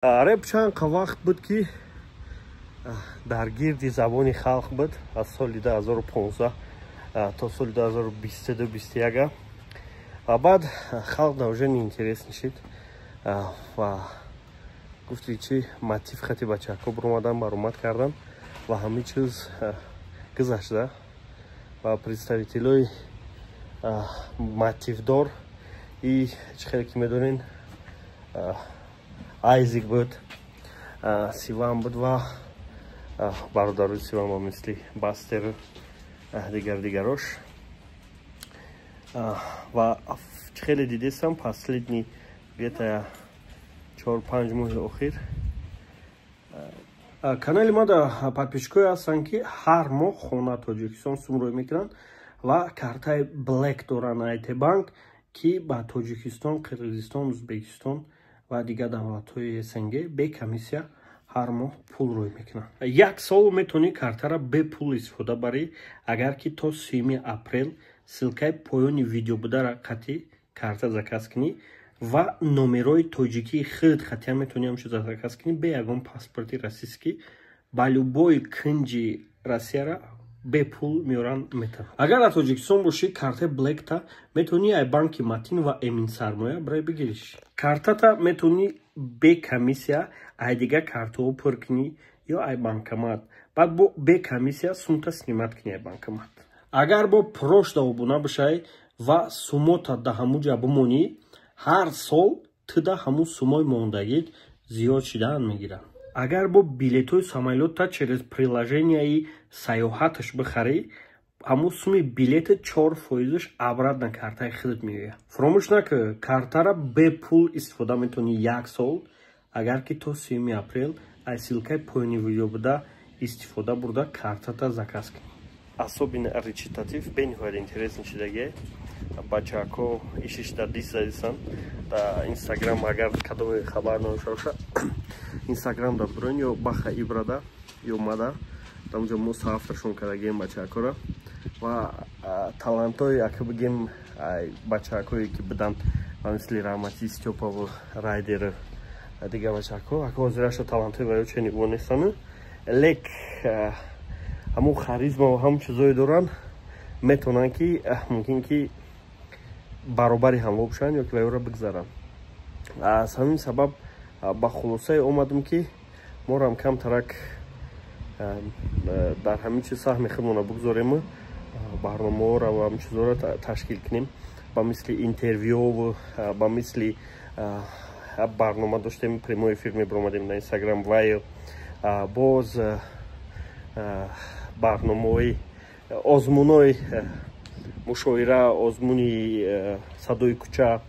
Реп чанд вақт буд ки дар гирди забони халқ буд аз соли 2015 то соли 2022-2021. Баъд халқ уже неинтересничид ва гуфти чи мотив хати бачаҳко буромадан баромад кардан ва ҳамин чиз гузашта ва представителои мотивдор и чихеле ки медонен Айзик буд, Сиван буд ва бародари Сиван мисли Бастер дигарош. Ва хеле дидесам последний где-то 4-5 моҳи охир канали ма да подписчикои ҳастанд ки ҳар моҳ хона Тоҷикистон сумрӯй мекунанд ва картаи Black доранд IT банк ки ба Тоҷикистон, Қирғизистон, Узбекистон ва дигар давлатҳои СНГ бе комиссия ҳар моҳ пул рӯй мекунанд. Як сол метавонӣ картаро бе пул истифода барӣ, агар ки то 3 апрел силкаи поёни видео будара қати карта заказ кунӣ ва номерои тоҷикии хурд хатиам метавонӣ ҳамчо заказ кунӣ бе ягон паспорти российский ба любой кунҷи Россияра бе пул меоранд метавонад. Агар дар Тоҷикистон бошӣ картаи Black-та метавонӣ ай банки Матин ва Эмин Сармоя барои бигириш. Картата метавонӣ бе комиссия ай дигар картаҳо пур кунӣ ё ай банкомат. Баъд бо бе комиссия сумта снимат кунӣ ай банкомат. Агар бо прошта обуна бошай ва сумота да ҳамун ҷа бимонӣ, ҳар сол туда ҳамун сумои мондагид зиёд шидан мегиранд. Агар бо билетҳои самолёта через приложенияи саёҳаташ бихарӣ, ҳамун суми билети 4% обратно картаи хурд меояд. Фаромӯш накун, картара бе пул истифода метавонӣ як сол, агар ки то 3 апрел аз силкаи поёни видео буда истифода бурда картата заказ кунӣ. Особенно речитатив бениҳоят интересни шидагие. Бачаҳко ишишда дист задисанд да Инстаграм, агар кадоме хабар нашавша Инстаграм да бурен ё баха ибрада ё мада тамҷа мо сафташон кардагем бачаҳкора ва талантои ака бигем бачаҳкое ки буданд мисли Рамати Стёпов Райдер дигар бачаҳко ака ҳозираша талантои ва ё чени вонестанд лек ҳамун харизма ва ҳамун чизое доранд метавонанд ки мумкин ки баробари ҳамво бошанд ё ки ва ёро бигзаранд. Аз ҳамин сабаб ба хулосае омадам ки морам камтарак дар ҳамин чиз саҳми худмона бигзорем, барномаҳоро ва ҳамин чизҳоро ташкил кунем, ба мисли интервю, ба мисли барнома доштем прямой эфир мебаромадем на Инстаграм ва боз барномаҳои озмунои мушоира, озмуни садои кӯча,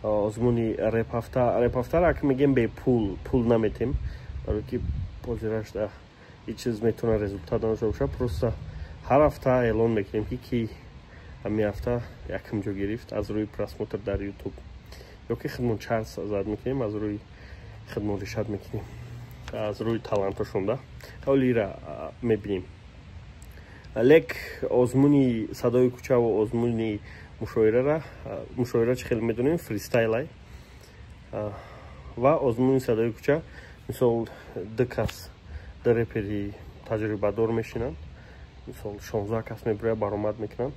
озмуни репафтара ака мегем бе пул наметем, барои ки ҳозирашда ҳеҷ чиз метавона результат надошта боша. Просто ҳар ҳафта эълон мекунем ки ҳамин ҳафта якм ҷо гирифт аз рӯи просмотр дар YouTube ё ки худмон чарс зад мекунем, аз рӯи худмон ришад мекунем, аз рӯи талантошонда ҳолира мебинем. Лек озмуни садои кӯча ва озмуни мушоира чӣ хеле медонем фристайлай ва озмуни садои кӯча мисол ду кас ду репери таҷрибадор мешинанд, мисол 16 кас мебурад баромад мекунанд,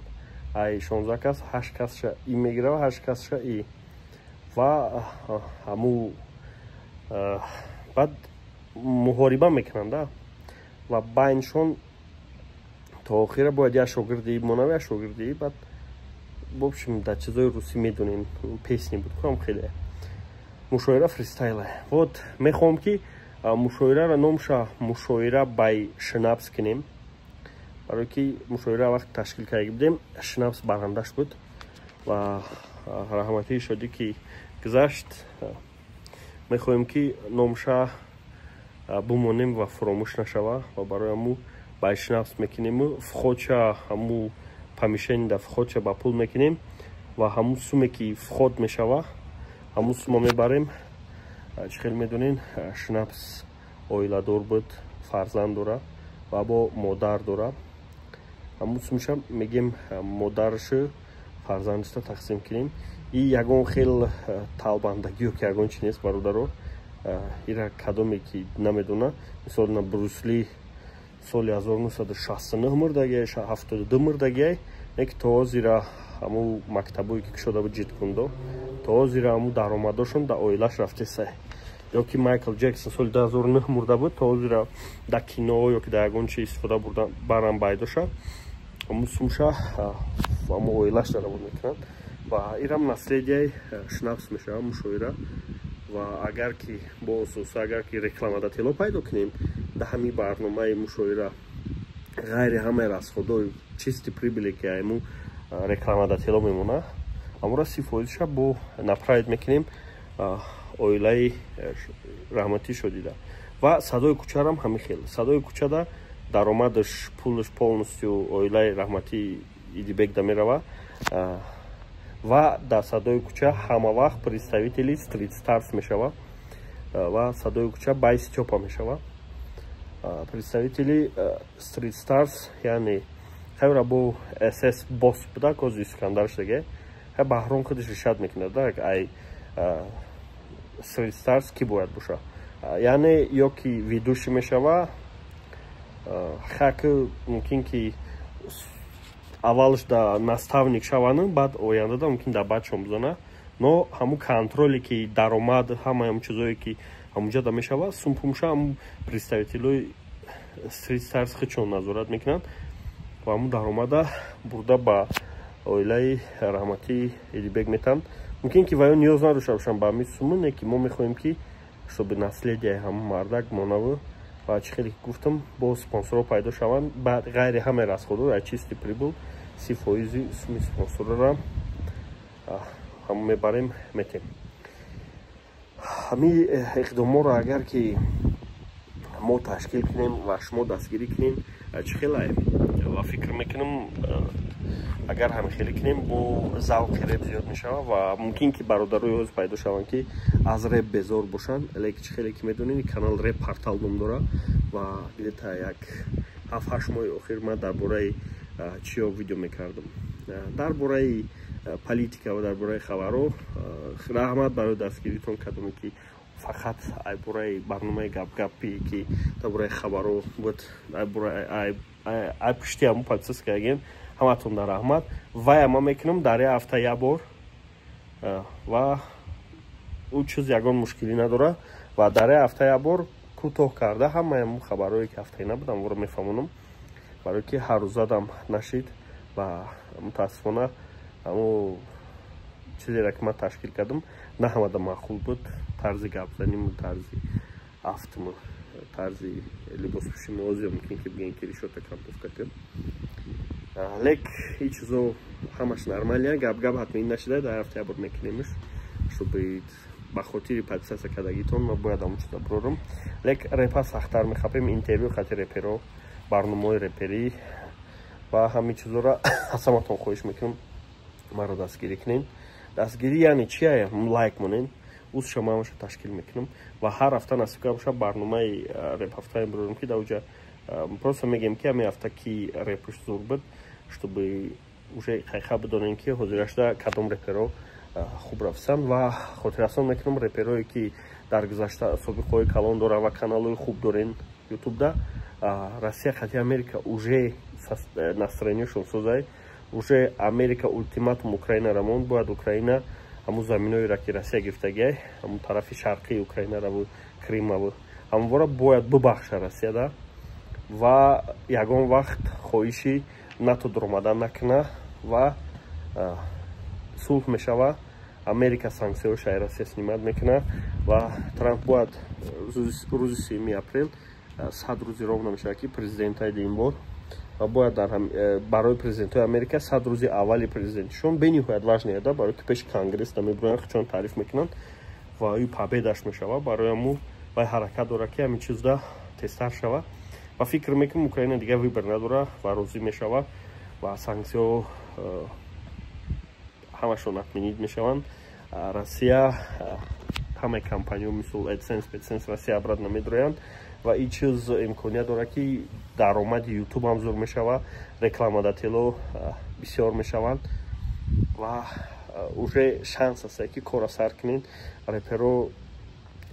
ай 16 кас 8 касша и мегирад, 8 касша и ва ҳаму баъд муҳориба мекунанд ва байншон то охира бояд як шогирди монав, як шогирди баъд бобшим дар чизои русӣ медонем песни буд кам хеле мушоира фристайл. Вот мехоҳам ки мушоираро номша мушоира бай шнапс кунем, барои ки мушоира вақт ташкил карда будем шнапс барандаш буд ва раҳматии шодӣ ки гузашт. Мехоҳем ки номша бимонем ва фуромӯш нашава ва барои ҳаму бай шнапс мекунем, входча ҳаму помешени да входча ба пул мекунем ва ҳаму суме ки вход мешава ҳаму сума мебарем. Чӣ хел медонен шнапс оиладор буд, фарзанд дора ва бо модар дора, ҳаму сумаша мегем модарашу фарзандиста тақсим кунем. И ягон хел талбандагиё ки ягон чи нест бародаро ира кадоме ки намедона мисол на Брюсли соли 1969 мурдагия 72 мурдагия нек тоозира аму мактабое ки кушода буд ҷид кундо тоозира аму даромадошон да оилаш рафтеса ёки Майкл Джексон соли 2009 мурда буд тоозира да кино ёки да ягон чи истифода бурдан барам байдоша аму сумша аму оилаш дара буд мекунанд ва ирам наследияи шнапс мешава мушоира ва агар ки бо ососа агар ки рекламадатело пайдо кунем да ҳамин барномаи мушоира ғайри ҳамаи расходҳои чисти прибиле ки айму рекламадатело мемона амура 30%ша бо направит мекунем оилаи раҳматӣ шудида ва садои кӯчарам ҳамин хел садои кӯчада даромадаш пулаш полностью оилаи раҳматӣ идибекда мерава ва дар садои кӯча ҳама вақт представители Street Stars мешава ва садои кӯча байси чопа мешава представители Street Stars яъне хевра бо SS бос буда кози Искандар шдаге баҳром худаш ришад мекунад ай Street Stars ки бояд боша яъне ё ки ведуши мешава хаки мумкин ки аввалш да наставник шаванд баъд ояндада мумкин да бачаам бизона но ҳамун контроле ки даромад ҳама ҳамун чизое ки ҳамунҷа да мешава сумпумша ҳамун представителои Street Stars худшон назорат мекунанд ва ҳамун даромада бурда ба оилаи раҳматии Идибек метанд мумкин ки ваё ниёз надошта бошанд ба ҳамин суммане ки мо мехоҳем ки чтобы наследияи ҳамун мардак монаву ва чӣ хеле ки гуфтам бо спонсорҳо пайдо шаванд ба ғайри ҳамаи расходҳо аз чисти прибул 30% суми спонсорора ҳамон мебарем метем ҳамин иқдоморо агар ки мо ташкил кунем ва шумо дастгирӣ кунем чӣ хеле ва фикр мекунам агар ҳамин хеле кунем бо завқи реп зиёд мешава ва мумкин ки бародарои ҳоз пайдо шаванд ки аз реп безор бошанд лекин чӣ хеле ки медонем канал реп портал ном дора ва где-то як 7-8 моҳи охир ман дар бораи чиё видео мекардам дар бораи политика ва дар бораи хабарҳо раҳмат барои дастгиритон кардаме ки фақат ай бораи барномаи гапгапӣ ки дар бораи хабарҳо буд ай пушти ҳамун подписас кардагем ҳаматонда раҳмат вая ман мекунам дар як ҳафта як бор ва ӯ чиз ягон мушкилӣ надора ва дар як ҳафта як бор кӯтоҳ карда ҳамаи ҳамун хабарҳое ки ҳафтаина будам воро мефаҳмонам барое ки ҳаррӯзадам нашид ва мутаассифона ҳамун чизеро ки ман ташкил кардам на ҳамада маъқул буд тарзи гапзаниму тарзи афтму тарзи либоспӯшиму озё мумкин ки бигӯем ки решота камповка кун лек ин чизо ҳамаш нормалия гап-гап ҳатмӣ нашида дар ҳафта як бор мекунемш чтобы ба хотири подписация кардагитон ман бояд ҳамун чиза бурорам лек репа сахттар мехапем интервю хати реперо барномаҳои реперӣ ва ҳамин чизоро аз ҳаматон хоҳиш мекунам маро дастгирӣ кунем дастгирӣ яъне чия лайк монем ӯзша ман ҳамаша ташкил мекунам ва ҳар ҳафта насиб карда боша барномаи реп ҳафтаи бурорам ки дар уҷа просто мегем ки ҳамин ҳафта ки репш зур буд чтобы уже қайқа бидонем ки ҳозирашда кадом реперо хуб рафтанд ва хотиррасон мекунам реперое ки дар гузашта собиқаҳои калон доранд ва каналҳои хуб дорен ютубда Россия хати Америка уже настроениашон созай уже Америка ультиматум Украина рамон бояд Украина ҳамун заминоеро ки Россия гирифтагиай ҳамун тарафи шарқии Украинараву Кримаву ҳамвора бояд бубахша Россияда ва ягон вақт хоҳиши НАТО дуромадан накуна ва сулҳ мешава Америка санксияҳои шаҳри Россия снимат мекуна ва Трамп бояд рӯзи 3 апрел 100 рӯзи ровно мешава ки президентайда ин бор ва бояд барои президентҳои Америка 100 рӯзи аввали президентишон бениҳоят важне да барои ки пеши конгресс да мебироянд худшон таъриф мекунанд ва ӯ победаш мешава барои ҳамун вай ҳаракат дора ки ҳамин чизда тезтар шава ва фикр мекунам Украина дигар вибр надора ва розӣ мешава ва санксияҳо ҳамашон отменид мешаванд Россия ҳамаи компаниҳо мисол AdSense Россия обратно медроянд ва ин чиз имконият дорад ки даромади ютуб ҳам зур мешава рекламадатело бисёр мешаванд ва уже шанс аст ки кора сар кунед реперо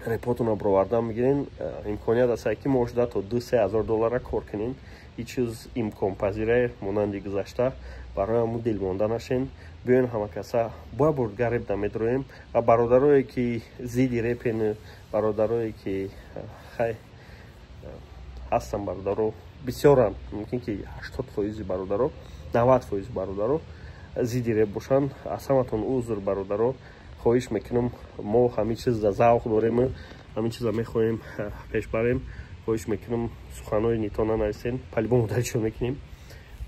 репотуна бровардан бигирин, имконият аст ки мошда то $2,000 кор кунин. Ҳеҷ чиз имконпазира монанди гузашта барои ҳамун дилмонда нашен. Биёин ҳама каса бабурга реп намедроем ва бародарое ки зидди репен, бародарое ки хай ҳастан бародаро бисёран, мумкин ки 80% бародаро, 90% бародаро зидди реп бошанд. Аз ҳаматон узр бародаро, хоҳиш мекунам, мо ҳамин чиза завқ дорем, ҳамин чиза мехоҳем пеш барем. хоҳиш мекунам суханои нитона нависен, по-любому дарчо мекунем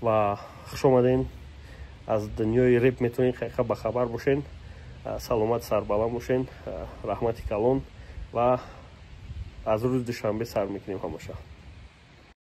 ва хуш омаден. аз дунёи реп метавонед хаиқа бахабар бошен. саломат сарбаланд бошен. раҳмати калон ва аз рӯзи душанбе сар мекунем ҳамаша.